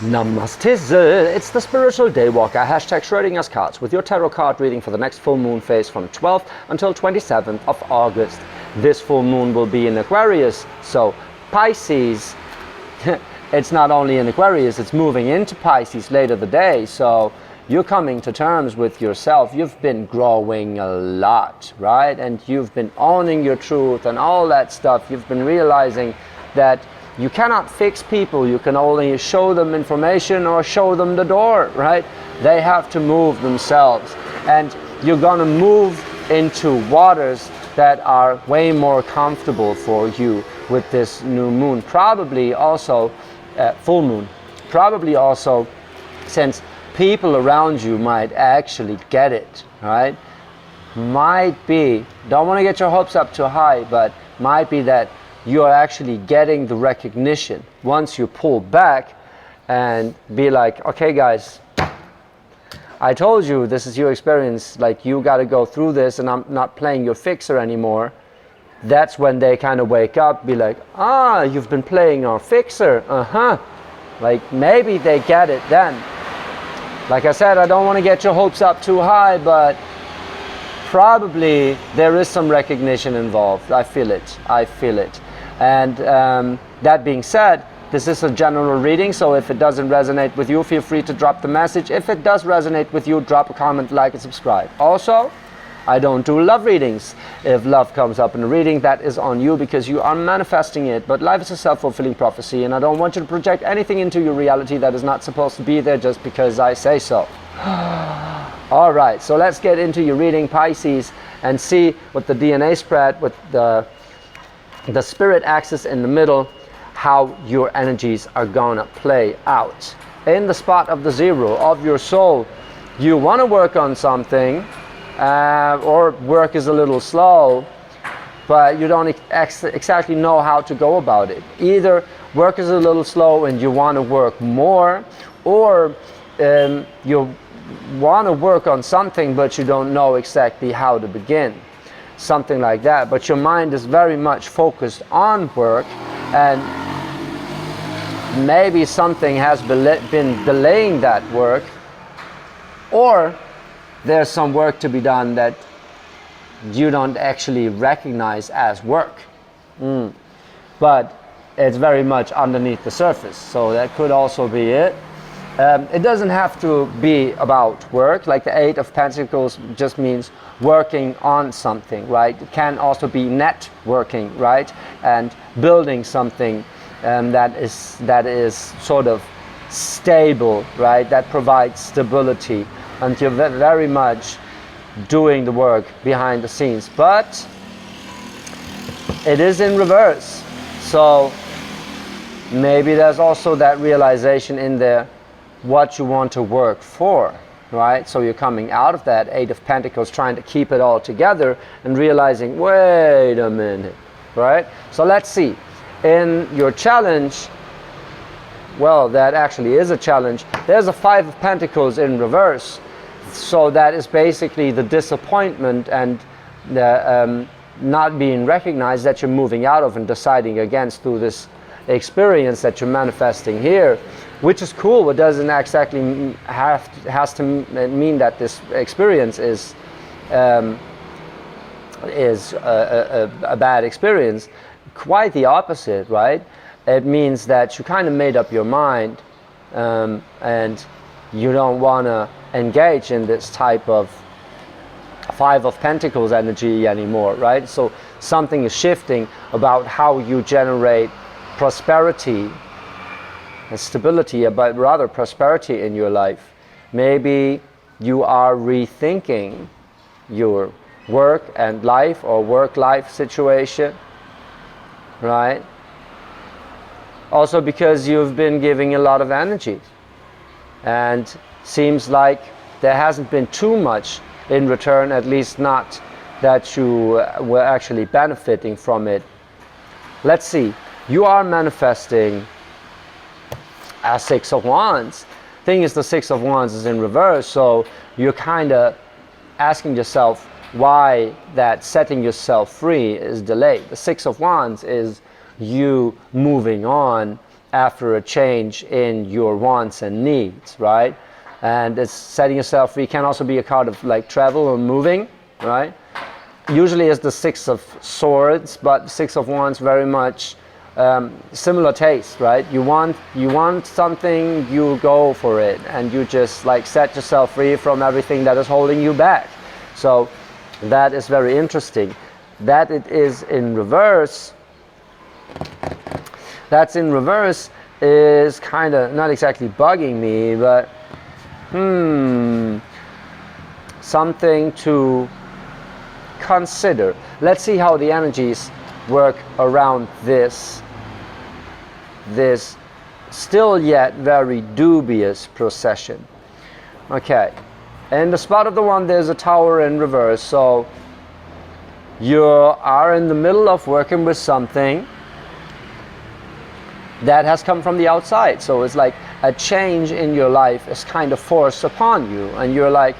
Namaste, it's the Spiritual Daywalker, hashtag Schrodinger's cards, with your tarot card reading for the next full moon phase from 12th until 27th of August. This full moon will be in Aquarius, so Pisces, it's not only in Aquarius, it's moving into Pisces later the day, so you're coming to terms with yourself. You've been growing a lot, right? And you've been owning your truth and all that stuff. You've been realizing that you cannot fix people. You can only show them information or show them the door, right? They have to move themselves. And you're gonna move into waters that are way more comfortable for you with this new moon. Probably also full moon. Probably also, since people around you might actually get it, right? Might be, don't want to get your hopes up too high, but might be that you are actually getting the recognition once you pull back and be like, okay guys, I told you this is your experience, like you got to go through this and I'm not playing your fixer anymore. That's when they kind of wake up, be like, ah, you've been playing our fixer, like maybe they get it then. Like I said, I don't want to get your hopes up too high, but probably there is some recognition involved. I feel it. I feel it. And that being said, this is a general reading, so if it doesn't resonate with you, feel free to drop the message. If it does resonate with you, drop a comment, like, and subscribe. Also, I don't do love readings. If love comes up in a reading, that is on you because you are manifesting it. But life is a self-fulfilling prophecy, and I don't want you to project anything into your reality that is not supposed to be there just because I say so. All right, so let's get into your reading, Pisces, and see what the DNA spread with the spirit axis in the middle, how your energies are gonna play out. In the spot of the zero of your soul, you want to work on something, or work is a little slow, but you don't exactly know how to go about it. Either work is a little slow and you want to work more, or you want to work on something but you don't know exactly how to begin. Something like that, but your mind is very much focused on work, and maybe something has been delaying that work, or there's some work to be done that you don't actually recognize as work, but it's very much underneath the surface, so that could also be it. It doesn't have to be about work, like the Eight of Pentacles just means working on something, right? It can also be networking, right? And building something that is sort of stable, right? That provides stability, and you're very much doing the work behind the scenes. But it is in reverse, so maybe there's also that realization in there what you want to work for, right? So you're coming out of that Eight of Pentacles trying to keep it all together and realizing, wait a minute, right? So let's see. In your challenge, well, that actually is a challenge. There's a Five of Pentacles in reverse. So that is basically the disappointment and the not being recognized that you're moving out of and deciding against through this experience that you're manifesting here, which is cool. It doesn't exactly has to mean that this experience is a bad experience. Quite the opposite, right? It means that you kind of made up your mind, and you don't want to engage in this type of Five of Pentacles energy anymore, right? So something is shifting about how you generate prosperity and stability, but rather prosperity in your life. Maybe you are rethinking your work and life or work-life situation, right? Also because you've been giving a lot of energy, and seems like there hasn't been too much in return, at least not that you were actually benefiting from it. Let's see. You are manifesting a Six of Wands. Thing is, the Six of Wands is in reverse, so you're kind of asking yourself why that setting yourself free is delayed. The Six of Wands is you moving on after a change in your wants and needs, right? And it's setting yourself free. Can also be a card of like travel or moving, right? Usually it's the Six of Swords, but Six of Wands very much similar taste, right? You want something, you go for it, and you just like set yourself free from everything that is holding you back. So that is very interesting. That it is in reverse. That's in reverse is kind of not exactly bugging me, but something to consider. Let's see how the energies work around this still yet very dubious procession. Okay, in the spot of the one there's a Tower in reverse, so you are in the middle of working with something that has come from the outside. So it's like a change in your life is kind of forced upon you, and you're like,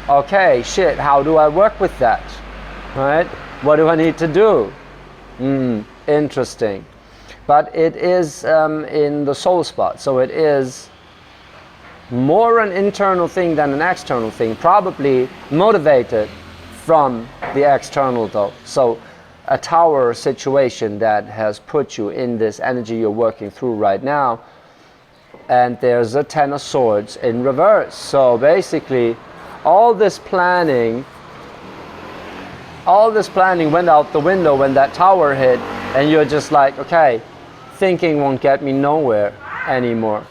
okay, shit, how do I work with that, right? What do I need to do? Interesting. But it is in the soul spot, so it is more an internal thing than an external thing, probably motivated from the external though. So a Tower situation that has put you in this energy you're working through right now. And there's a Ten of Swords in reverse. So basically all this planning went out the window when that Tower hit, and you're just like, okay, thinking won't get me nowhere anymore.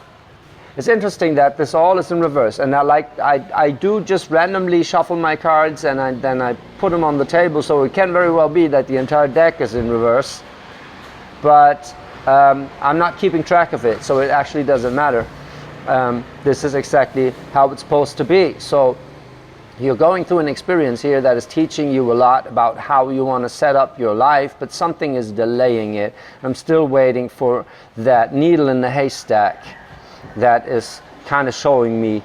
It's interesting that this all is in reverse, and I do just randomly shuffle my cards, and then I put them on the table, so it can very well be that the entire deck is in reverse, but I'm not keeping track of it, so it actually doesn't matter. This is exactly how it's supposed to be. So you're going through an experience here that is teaching you a lot about how you want to set up your life, but something is delaying it. I'm still waiting for that needle in the haystack that is kind of showing me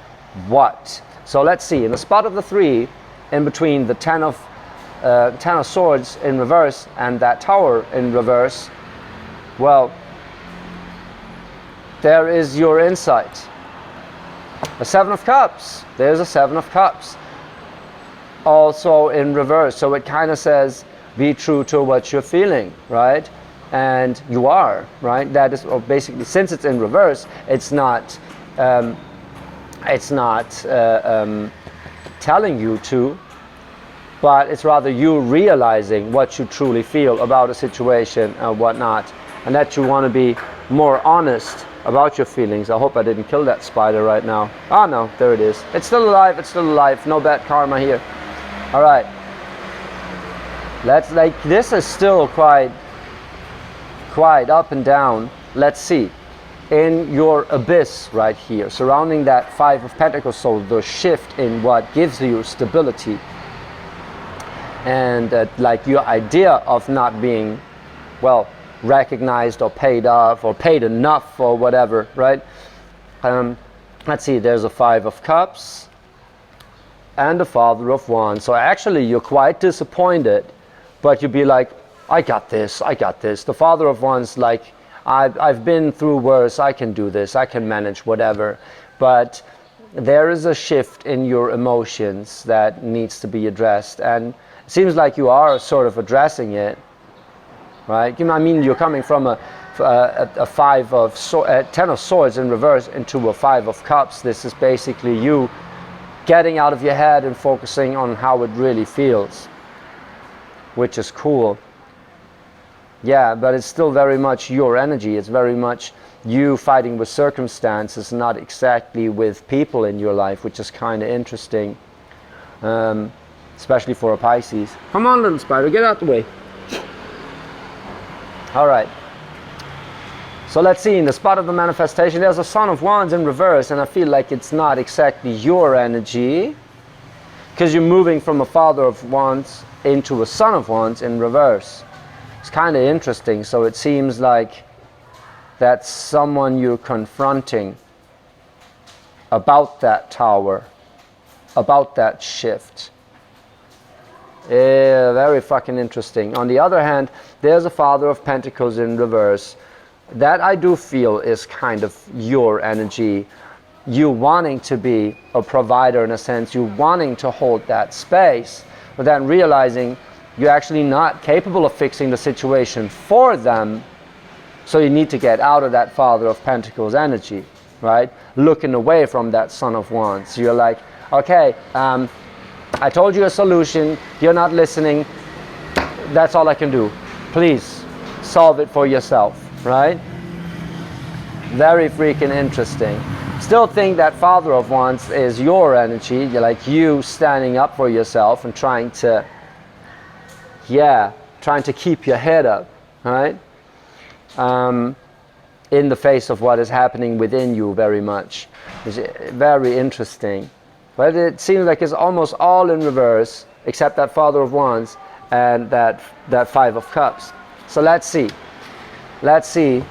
what. So let's see, in the spot of the 3, in between the Ten of Swords in reverse and that Tower in reverse, well, there is your insight. A Seven of Cups. There's a Seven of Cups. Also in reverse. So it kind of says, be true to what you're feeling, right? And you are, right? That is basically, since it's in reverse, it's not telling you to, but it's rather you realizing what you truly feel about a situation and whatnot, and that you want to be more honest about your feelings. I hope I didn't kill that spider right now. Oh no, there it is. It's still alive, it's still alive. No bad karma here. All right. This is still quite up and down. Let's see. In your abyss right here, surrounding that Five of Pentacles, so the shift in what gives you stability, and like your idea of not being, well, recognized or paid off or paid enough or whatever, right? Let's see, there's a Five of Cups and a Father of Wands. So actually you're quite disappointed, but you'd be like, I got this. The Father of Wands, like, I've been through worse, I can do this, I can manage whatever. But there is a shift in your emotions that needs to be addressed, and it seems like you are sort of addressing it, right? I mean, you're coming from a Ten of Swords in reverse into a Five of Cups. This is basically you getting out of your head and focusing on how it really feels, which is cool. Yeah, but it's still very much your energy. It's very much you fighting with circumstances, not exactly with people in your life, which is kind of interesting, especially for a Pisces. Come on, little spider, get out the way. All right. So let's see, in the spot of the manifestation, there's a Son of Wands in reverse, and I feel like it's not exactly your energy, because you're moving from a Father of Wands into a Son of Wands in reverse. It's kind of interesting. So it seems like that's someone you're confronting about that Tower, about that shift. Yeah, very fucking interesting. On the other hand, there's a Father of Pentacles in reverse, That I do feel is kind of your energy. You wanting to be a provider in a sense, you wanting to hold that space, but then realizing you're actually not capable of fixing the situation for them, so you need to get out of that Father of Pentacles energy, right? Looking away from that Son of Wands. You're like, okay, I told you a solution, you're not listening, that's all I can do. Please, solve it for yourself, right? Very freaking interesting. Still think that Father of Wands is your energy. You're like you standing up for yourself and trying to keep your head up, right? In the face of what is happening within you very much. It's very interesting. But it seems like it's almost all in reverse, except that Father of Wands and that Five of Cups. So let's see. Let's see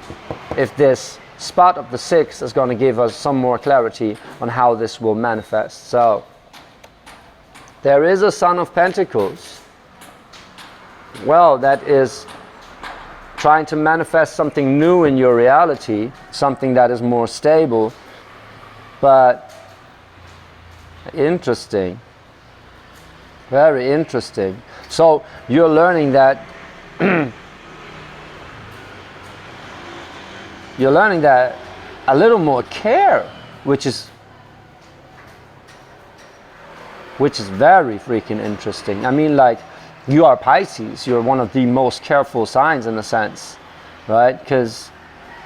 if this spot of the 6 is going to give us some more clarity on how this will manifest. So there is a Son of Pentacles. Well, that is trying to manifest something new in your reality, something that is more stable, but interesting, very interesting. So you're learning that you're learning that a little more care, which is very freaking interesting. I mean, like, you are Pisces, you're one of the most careful signs in a sense, right? Because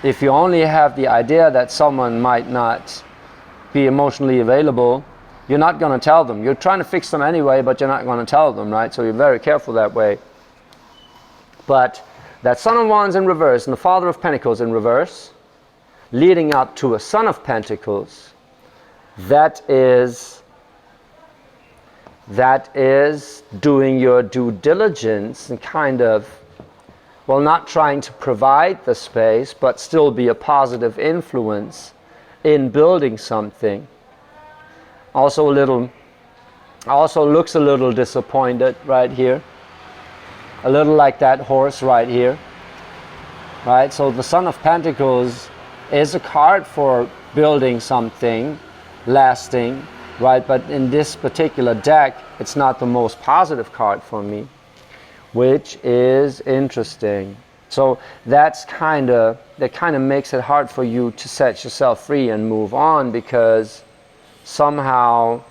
if you only have the idea that someone might not be emotionally available, you're not going to tell them. You're trying to fix them anyway, but you're not going to tell them, right? So you're very careful that way. But that Son of Wands in reverse and the Father of Pentacles in reverse, leading up to a Son of Pentacles, that is doing your due diligence and kind of, well, not trying to provide the space, but still be a positive influence in building something. Also looks a little disappointed right here. A little like that horse right here. Right? So the Son of Pentacles is a card for building something lasting, right? But in this particular deck, it's not the most positive card for me, which is interesting. So that kind of makes it hard for you to set yourself free and move on, because somehow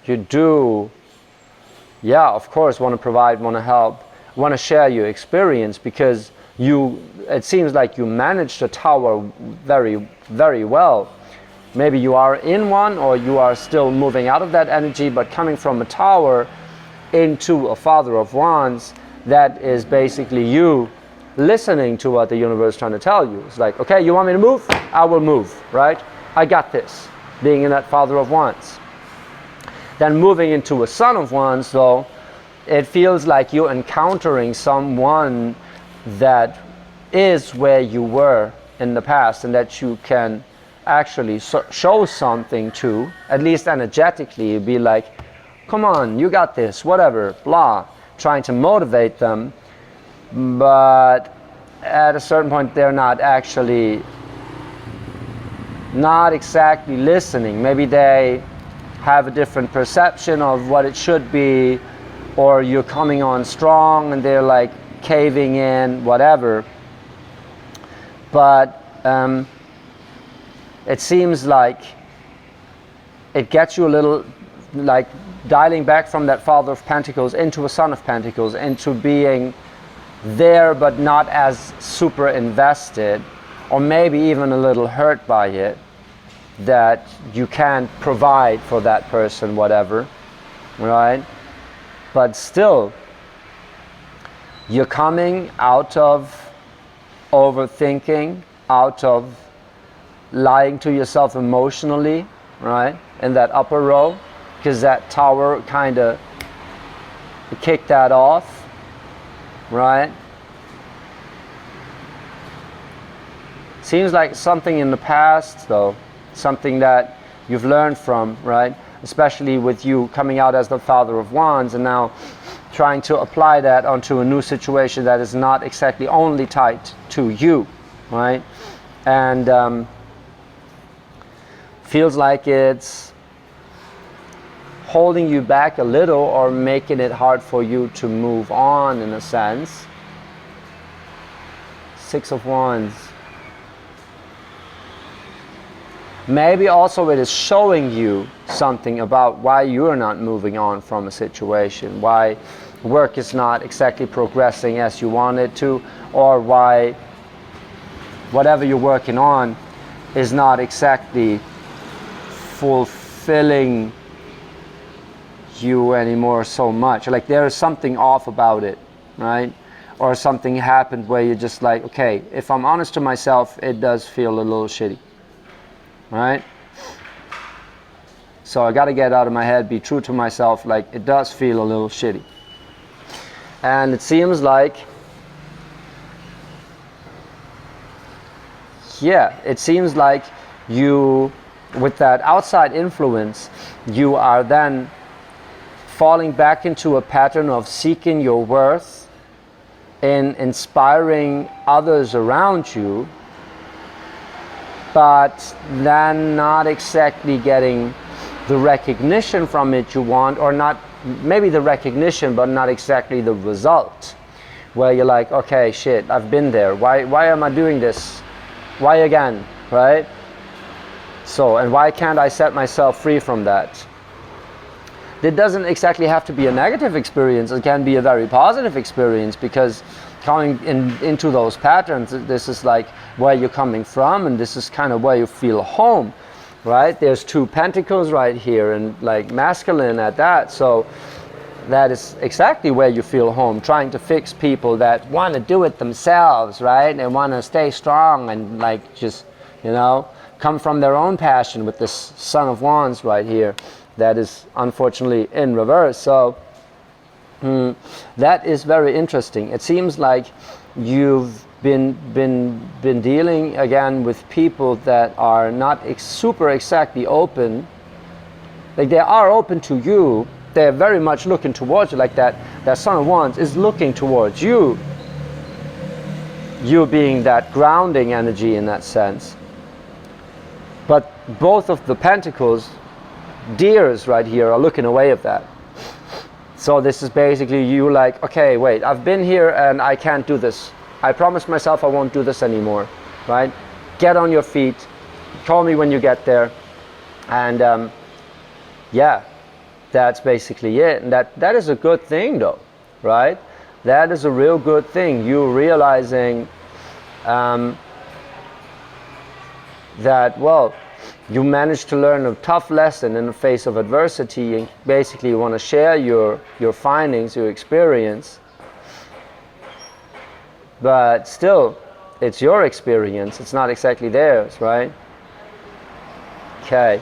you do, of course, want to provide, want to help, want to share your experience, because it seems like you managed the tower very, very well. Maybe you are in one, or you are still moving out of that energy, but coming from a tower into a Father of Wands, that is basically you listening to what the universe is trying to tell you. It's like, okay, you want me to move? I will move, right? I got this, being in that Father of Wands. Then moving into a Son of Wands, though, it feels like you're encountering someone that is where you were in the past, and that you can actually show something to, at least energetically, be like, come on, you got this, whatever, blah, trying to motivate them. But at a certain point, they're not exactly listening. Maybe they have a different perception of what it should be, or you're coming on strong and they're like caving in, whatever. But it seems like it gets you a little, like, dialing back from that Father of Pentacles into a Son of Pentacles, into being there but not as super invested, or maybe even a little hurt by it, that you can't provide for that person, whatever, right? But still, you're coming out of overthinking, out of lying to yourself emotionally, right, in that upper row, because that tower kind of kicked that off, right? Seems like something in the past, though, something that you've learned from, right? Especially with you coming out as the Father of Wands and now trying to apply that onto a new situation that is not exactly only tied to you, right? And feels like it's holding you back a little or making it hard for you to move on in a sense. Six of Wands. Maybe also it is showing you something about why you're not moving on from a situation, why work is not exactly progressing as you want it to, or why whatever you're working on is not exactly fulfilling you anymore so much. Like there is something off about it, right? Or something happened where you're just like, okay, if I'm honest to myself, it does feel a little shitty, right? So I got to get out of my head, be true to myself, like it does feel a little shitty. And it seems like, yeah, it seems like you, with that outside influence, you are then falling back into a pattern of seeking your worth in inspiring others around you, but then not exactly getting the recognition from it you want, or not, maybe the recognition but not exactly the result, where you're like, okay, shit, I've been there, why am I doing this, why again, right? So, and why can't I set myself free from that? It doesn't exactly have to be a negative experience, it can be a very positive experience, because coming into those patterns, this is like where you're coming from, and this is kind of where you feel home, right? There's 2 pentacles right here, and like masculine at that, so that is exactly where you feel home, trying to fix people that want to do it themselves, right? They want to stay strong and like just, you know, come from their own passion, with this Son of Wands right here. That is unfortunately in reverse. So that is very interesting. It seems like you've been dealing again with people that are not super exactly open. Like they are open to you. They're very much looking towards you. Like that Son of Wands is looking towards you. You being that grounding energy in that sense. But both of the pentacles, deers right here, are looking away of that. So this is basically you like, okay, wait, I've been here and I can't do this. I promised myself I won't do this anymore, right? Get on your feet, call me when you get there. And yeah, that's basically it. And that is a good thing though, right? That is a real good thing. You realizing that, well, you managed to learn a tough lesson in the face of adversity, and basically you want to share your findings, your experience. But still, it's your experience, it's not exactly theirs, right? Okay.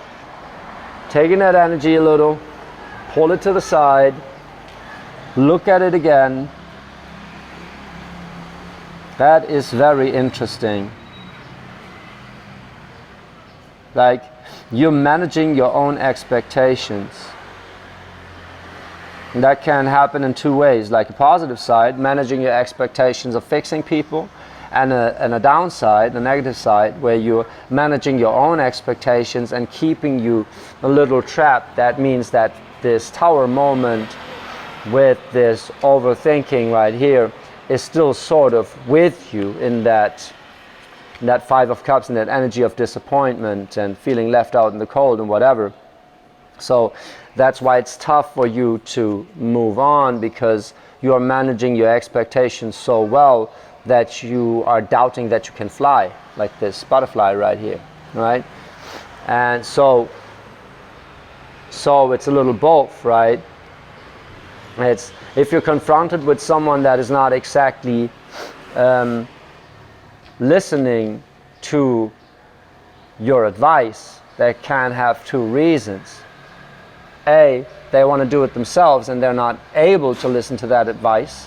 Taking that energy a little, pull it to the side, look at it again. That is very interesting. Like, you're managing your own expectations. And that can happen in 2 ways. Like a positive side, managing your expectations of fixing people, and a downside, a negative side, where you're managing your own expectations and keeping you a little trapped. That means that this tower moment with this overthinking right here is still sort of with you in that 5 of Cups and that energy of disappointment and feeling left out in the cold and whatever. So that's why it's tough for you to move on, because you are managing your expectations so well that you are doubting that you can fly, like this butterfly right here, right? And so it's a little both, right? It's, if you're confronted with someone that is not exactly listening to your advice, they can have 2 reasons. A, they want to do it themselves and they're not able to listen to that advice.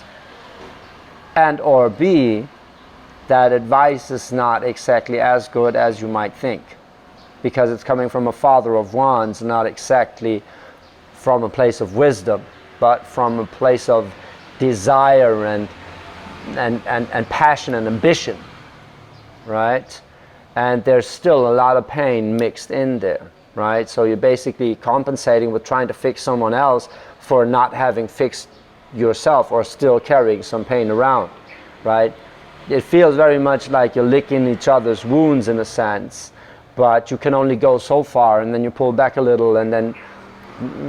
And or B, that advice is not exactly as good as you might think, because it's coming from a Father of Wands, not exactly from a place of wisdom, but from a place of desire and passion and ambition. right? And there's still a lot of pain mixed in there, right? So you're basically compensating with trying to fix someone else for not having fixed yourself or still carrying some pain around, right? It feels very much like you're licking each other's wounds in a sense, but you can only go so far, and then you pull back a little and then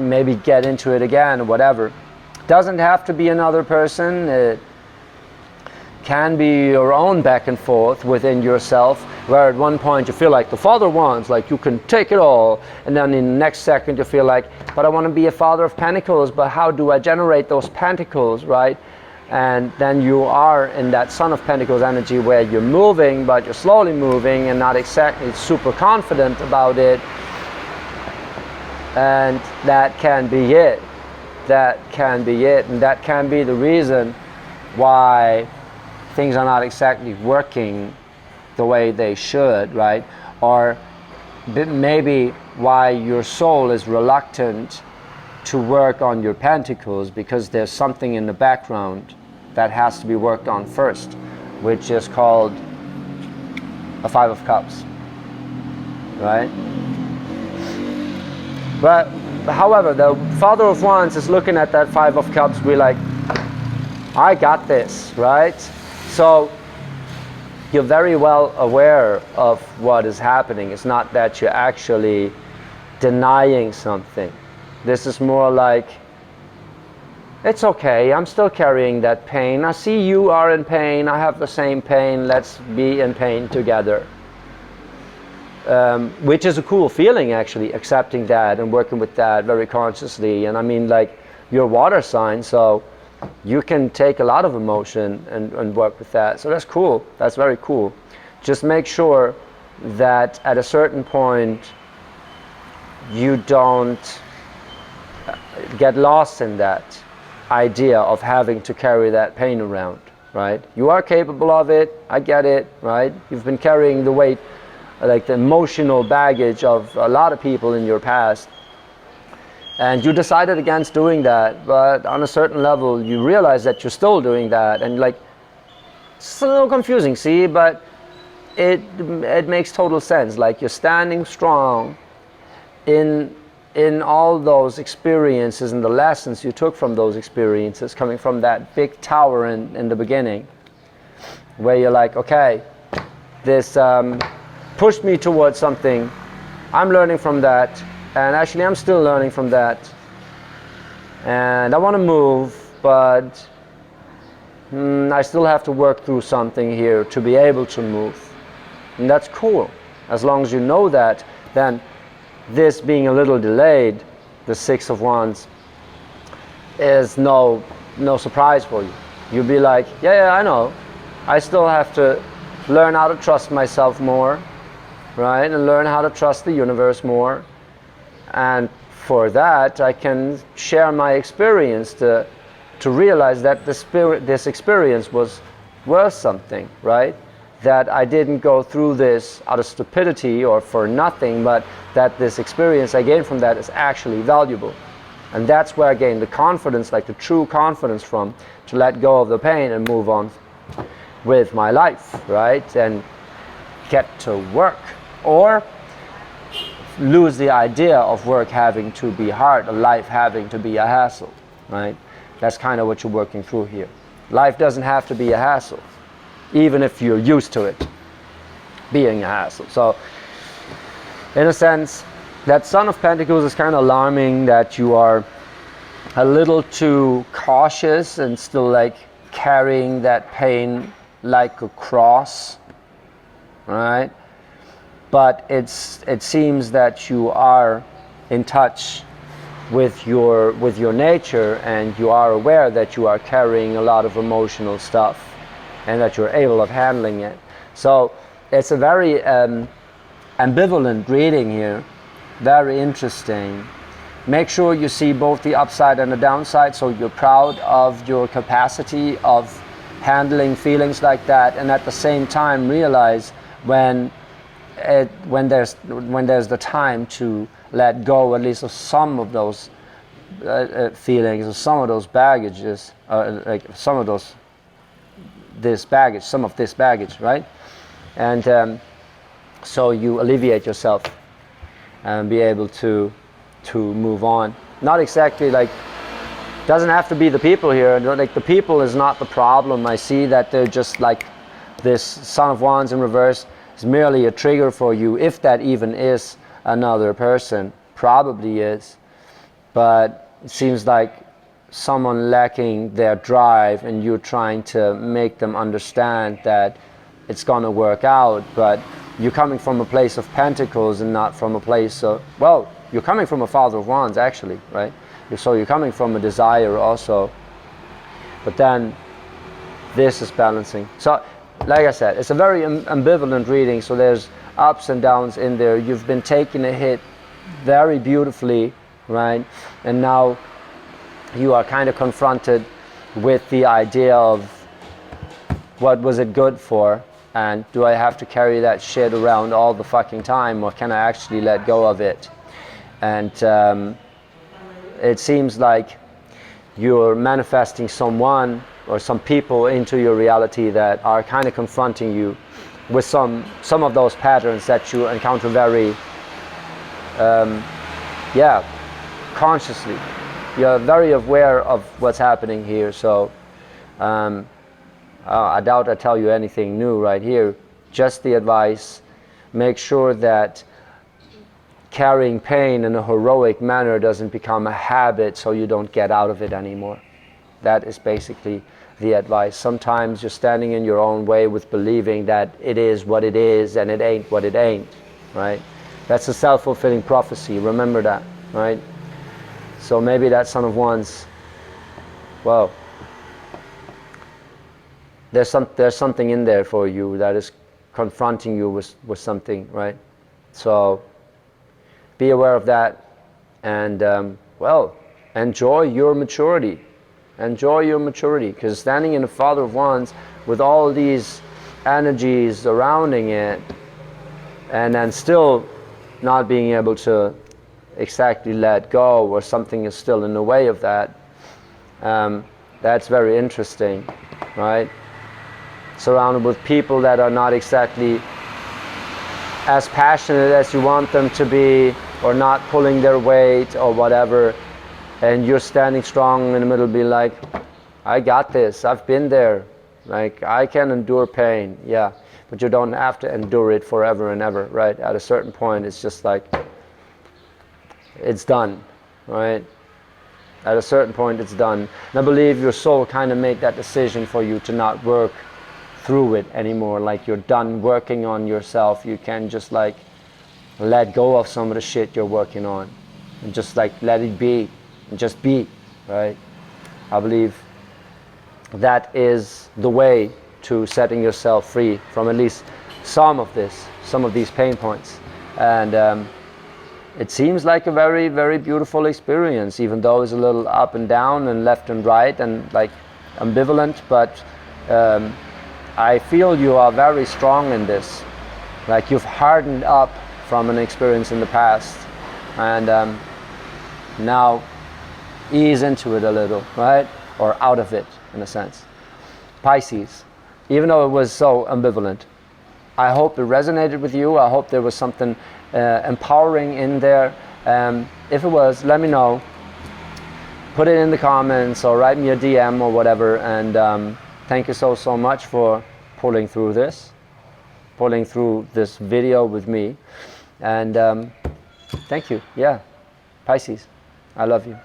maybe get into it again or whatever. Doesn't have to be another person. It can be your own back and forth within yourself, where at one point you feel like the Father wants, like you can take it all, and then in the next second you feel like, but I want to be a Father of Pentacles, but how do I generate those Pentacles, right? And then you are in that Son of Pentacles energy where you're moving, but you're slowly moving and not exactly super confident about it. And that can be it. That can be it. And that can be the reason why things are not exactly working the way they should, right? Or maybe why your soul is reluctant to work on your pentacles, because there's something in the background that has to be worked on first, which is called a Five of Cups, right? But however, the Father of Wands is looking at that Five of Cups, be like, I got this, right? So you're very well aware of what is happening. It's not that you're actually denying something. This is more like, it's okay, I'm still carrying that pain. I see you are in pain, I have the same pain, let's be in pain together. Which is a cool feeling, actually, accepting that and working with that very consciously. And I mean, like, you're a water sign, so you can take a lot of emotion and work with that. So that's cool, that's very cool. Just make sure that at a certain point you don't get lost in that idea of having to carry that pain around, right? You are capable of it, I get it, right? You've been carrying the weight, like the emotional baggage of a lot of people in your past, and you decided against doing that, but on a certain level you realize that you're still doing that, and like, it's a little confusing, see, but it makes total sense. Like, you're standing strong in all those experiences and the lessons you took from those experiences, coming from that big tower in the beginning, where you're like, okay, this pushed me towards something, I'm learning from that, and actually I'm still learning from that, and I want to move, but I still have to work through something here to be able to move. And that's cool. As long as you know that, then this being a little delayed, the Six of Wands, is no surprise for you. You'll be like, yeah, I know. I still have to learn how to trust myself more, right? And learn how to trust the universe more. And for that, I can share my experience to realize that this experience was worth something, right? That I didn't go through this out of stupidity or for nothing, but that this experience I gained from that is actually valuable. And that's where I gained the confidence, like the true confidence from, to let go of the pain and move on with my life, right? And get to work. Or lose the idea of work having to be hard, or life having to be a hassle, right? That's kind of what you're working through here. Life doesn't have to be a hassle, even if you're used to it being a hassle. So in a sense, that Son of Pentacles is kind of alarming, that you are a little too cautious and still like carrying that pain like a cross, right? But it seems that you are in touch with your nature, and you are aware that you are carrying a lot of emotional stuff, and that you're able of handling it. So it's a very ambivalent reading here, very interesting. Make sure you see both the upside and the downside, so you're proud of your capacity of handling feelings like that, and at the same time realize when there's the time to let go at least of some of those feelings, or some of those baggages, like some of this baggage, right? And so you alleviate yourself and be able to move on. Not exactly like, doesn't have to be the people here. Like, the people is not the problem. I see that they're just like, this Son of Wands in reverse is merely a trigger for you, if that even is another person. Probably is. But it seems like someone lacking their drive, and you're trying to make them understand that it's gonna work out, but you're coming from a place of Pentacles and not from a place of, well, you're coming from a Father of Wands actually, right? So you're coming from a desire also, but then this is balancing. So like I said, it's a very ambivalent reading, so there's ups and downs in there. You've been taking a hit very beautifully, right? And now you are kind of confronted with the idea of, what was it good for? And do I have to carry that shit around all the fucking time, or can I actually let go of it? And it seems like you're manifesting someone or some people into your reality that are kind of confronting you with some of those patterns that you encounter very consciously. You're very aware of what's happening here. So I doubt I tell you anything new right here. Just the advice: make sure that carrying pain in a heroic manner doesn't become a habit, so you don't get out of it anymore. That is basically the advice. Sometimes you're standing in your own way with believing that it is what it is and it ain't what it ain't, right? That's a self-fulfilling prophecy. Remember that, right? So maybe that Son of Wands, well, there's something in there for you that is confronting you with something, right? So be aware of that, and well, enjoy your maturity. Enjoy your maturity, because standing in the Father of Wands with all these energies surrounding it, and then still not being able to exactly let go, or something is still in the way of that, that's very interesting, right? Surrounded with people that are not exactly as passionate as you want them to be, or not pulling their weight or whatever, and you're standing strong in the middle, be like, I got this, I've been there, like, I can endure pain, yeah, but you don't have to endure it forever and ever, right? At a certain point, it's just like, it's done, right? At a certain point, it's done. And I believe your soul kind of made that decision for you to not work through it anymore. Like, you're done working on yourself. You can just like let go of some of the shit you're working on, and just like let it be, and just be, right? I believe that is the way to setting yourself free from at least some of these pain points. And it seems like a very, very beautiful experience, even though it's a little up and down and left and right and like ambivalent, but I feel you are very strong in this. Like, you've hardened up from an experience in the past, and now ease into it a little, right? Or out of it, in a sense. Pisces, even though it was so ambivalent, I hope it resonated with you. I hope there was something empowering in there. If it was, let me know. Put it in the comments, or write me a DM or whatever. And thank you so much for pulling through this video with me. And thank you. Yeah, Pisces, I love you.